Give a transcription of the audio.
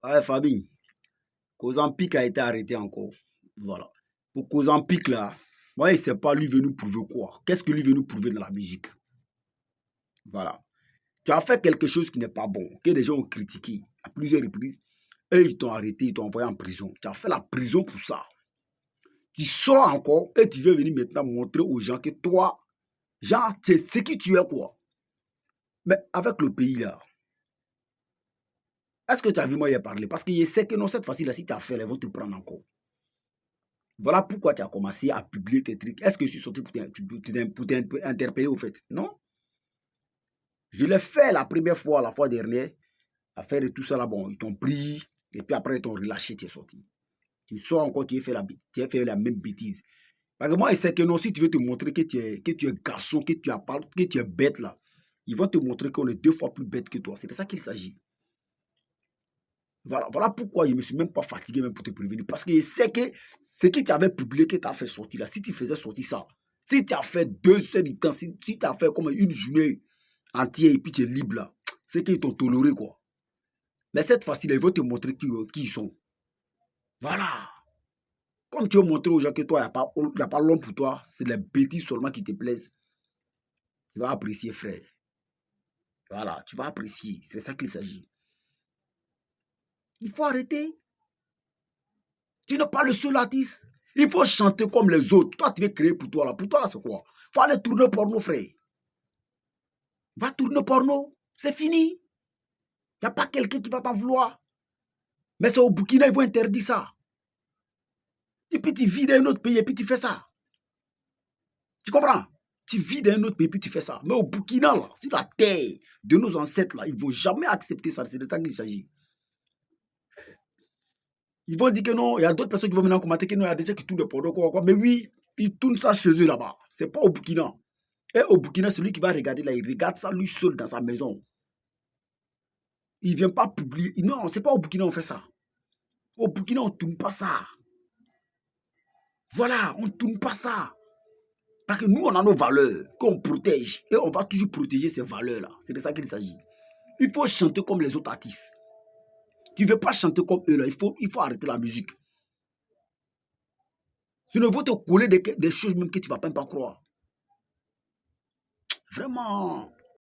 Ouais, Fabi, Kozampic a été arrêté encore. Voilà. Pour Kozampic, là, moi, il ne sait pas lui venir prouver quoi. Qu'est-ce que lui veut nous prouver dans la musique? Voilà. Tu as fait quelque chose qui n'est pas bon, que les gens ont critiqué à plusieurs reprises. Et ils t'ont arrêté, ils t'ont envoyé en prison. Tu as fait la prison pour ça. Tu sors encore et tu veux venir maintenant montrer aux gens que toi, genre, c'est ce qui tu es quoi. Mais avec le pays là, est-ce que tu as vu moi y parler? Parce que je sais que non, cette fois-ci là, si tu as fait, ils vont te prendre encore. Voilà pourquoi tu as commencé à publier tes trucs. Est-ce que je suis sorti pour t'interpeller au fait? Non. Je l'ai fait la première fois, la fois dernière. Affaire de tout ça là, bon, ils t'ont pris. Et puis après, ils t'ont relâché, tu es sorti. Tu sors encore, tu as fait la même bêtise. Parce que moi, je sais que non, si tu veux te montrer que tu es garçon, que tu es bête là, ils vont te montrer qu'on est 2 fois plus bête que toi. C'est de ça qu'il s'agit. Voilà pourquoi je ne me suis même pas fatigué même pour te prévenir. Parce que je sais que ce que tu avais publié, que tu as fait sortir là, si tu faisais sortir ça, si tu as fait 2 heures de temps, si tu as fait comme une journée entière et puis tu es libre là, c'est qu'ils t'ont toléré quoi. Mais cette fois-ci, ils vont te montrer qui ils sont. Voilà. Comme tu veux montrer aux gens que toi, il n'y a pas l'homme pour toi, c'est les bêtises seulement qui te plaisent. Tu vas apprécier, frère. Voilà, tu vas apprécier. C'est ça qu'il s'agit. Il faut arrêter. Tu n'es pas le seul artiste. Il faut chanter comme les autres. Toi, tu veux créer pour toi là. Pour toi là, c'est quoi? Il faut aller tourner porno, frère. Va tourner porno. C'est fini. Il n'y a pas quelqu'un qui va t'en vouloir. Mais c'est au Burkina, ils vont interdire ça. Et puis tu vis dans un autre pays et puis tu fais ça. Tu comprends? Tu vis dans un autre pays et puis tu fais ça. Mais au Burkina, là, sur la terre de nos ancêtres, là, ils ne vont jamais accepter ça. C'est de ça qu'il s'agit. Ils vont dire que non, il y a d'autres personnes qui vont venir commenter que non, il y a des gens qui tournent le porno, quoi. Mais oui, ils tournent ça chez eux là-bas. C'est pas au Burkina. Et au Burkina, celui qui va regarder là, il regarde ça lui seul dans sa maison. Il ne vient pas publier. Non, c'est pas au Burkina on fait ça. Au Burkina, on ne tourne pas ça. Voilà, on ne tourne pas ça. Parce que nous, on a nos valeurs qu'on protège. Et on va toujours protéger ces valeurs-là. C'est de ça qu'il s'agit. Il faut chanter comme les autres artistes. Tu ne veux pas chanter comme eux là. Il faut arrêter la musique. Sinon, ils vont te coller des choses même que tu ne vas même pas croire. Vraiment.